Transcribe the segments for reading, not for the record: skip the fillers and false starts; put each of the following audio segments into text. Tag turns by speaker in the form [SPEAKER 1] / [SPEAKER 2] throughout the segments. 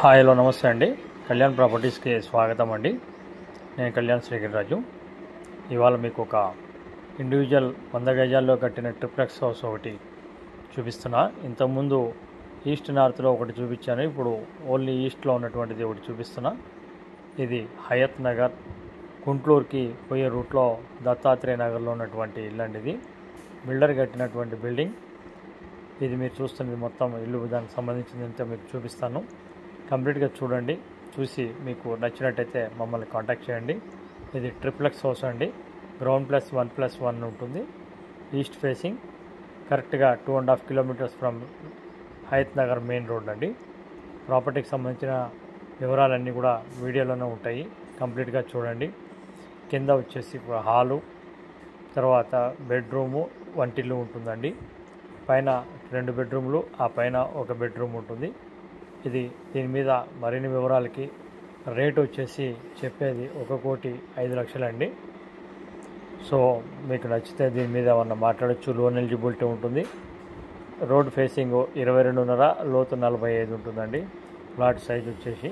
[SPEAKER 1] Hi hello నమస్తే అండి. కళ్యాణ్ ప్రాపర్టీస్కి స్వాగతం అండి. నేను కళ్యాణ్ శ్రీగిరిరాజు. ఇవాళ మీకు ఒక ఇండివిజువల్ 100 గజాల్లో కట్టిన ట్రిప్లెక్స్ హౌస్ ఒకటి చూపిస్తున్నా. ఇంతకుముందు ఈస్ట్ నార్త్లో ఒకటి చూపించాను, ఇప్పుడు ఓన్లీ ఈస్ట్లో ఉన్నటువంటిది ఒకటి చూపిస్తున్నా. ఇది హయత్ నగర్ గుంటూరుకి పోయే రూట్లో దత్తాత్రేయ నగర్లో ఉన్నటువంటి ఇల్లు అండి. ఇది బిల్డర్ కట్టినటువంటి బిల్డింగ్. ఇది మీరు చూస్తున్నది మొత్తం ఇల్లు, దానికి సంబంధించిందంతా మీకు చూపిస్తాను. కంప్లీట్గా చూడండి. చూసి మీకు నచ్చినట్టయితే మమ్మల్ని కాంటాక్ట్ చేయండి. ఇది ట్రిప్లెక్స్ హౌస్ అండి. గ్రౌండ్ +1+1 ఉంటుంది. ఈస్ట్ ఫేసింగ్, కరెక్ట్గా 2.5 kilometres from Hayath Nagar main road అండి. ప్రాపర్టీకి సంబంధించిన వివరాలన్నీ కూడా వీడియోలోనే ఉంటాయి. కంప్లీట్గా చూడండి. కింద వచ్చేసి హాలు, తర్వాత బెడ్రూము, వంటిల్లు ఉంటుందండి. పైన 2 బెడ్రూమ్లు, ఆ పైన ఒక బెడ్రూమ్ ఉంటుంది. దీని మీద మరిన్ని వివరాలకి రేట్ వచ్చేసి చెప్పేది 1,05,00,000 అండి. సో మీకు నచ్చితే దీని మీద ఏమన్నా మాట్లాడచ్చు. లోన్ ఎలిజిబిలిటీ ఉంటుంది. రోడ్ ఫేసింగ్ 22.5, లోతు 45 ఉంటుందండి. ప్లాట్ సైజ్ వచ్చేసి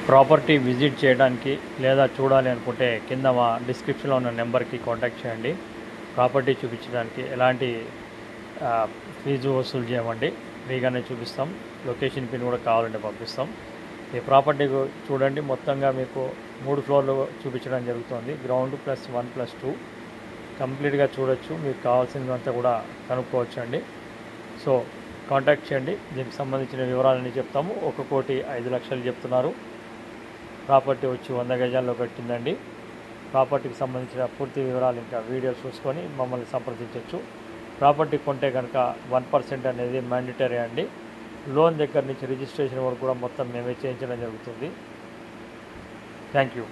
[SPEAKER 1] ప్రాపర్టీ విజిట్ చేయడానికి లేదా చూడాలి అనుకుంటే కింద మా డిస్క్రిప్షన్లో ఉన్న నెంబర్కి కాంటాక్ట్ చేయండి. ప్రాపర్టీ చూపించడానికి ఎలాంటి ఫీజు వసూలు చేయమండి. ఫ్రీగానే చూపిస్తాం. లొకేషన్ పిన్ కూడా కావాలంటే పంపిస్తాం. ఈ ప్రాపర్టీ చూడండి. మొత్తంగా మీకు 3 ఫ్లోర్లు చూపించడం జరుగుతుంది. గ్రౌండ్ +1+2 కంప్లీట్గా చూడొచ్చు. మీకు కావాల్సినంతా కూడా కనుక్కోవచ్చు అండి. సో కాంటాక్ట్ చేయండి. దీనికి సంబంధించిన వివరాలన్నీ చెప్తాము. 1,05,00,000 చెప్తున్నారు. ప్రాపర్టీ వచ్చి 100 గజాల్లో కట్టిందండి. ప్రాపర్టీకి సంబంధించిన పూర్తి వివరాలు ఇంకా వీడియో చూసుకొని మమ్మల్ని సంప్రదించవచ్చు. ప్రాపర్టీ కొంటే కనుక 1% అనేది మ్యాండేటరీ అండి. లోన్ దగ్గర నుంచి రిజిస్ట్రేషన్ వరకు కూడా మొత్తం మేమే చేయించడం జరుగుతుంది. Thank you.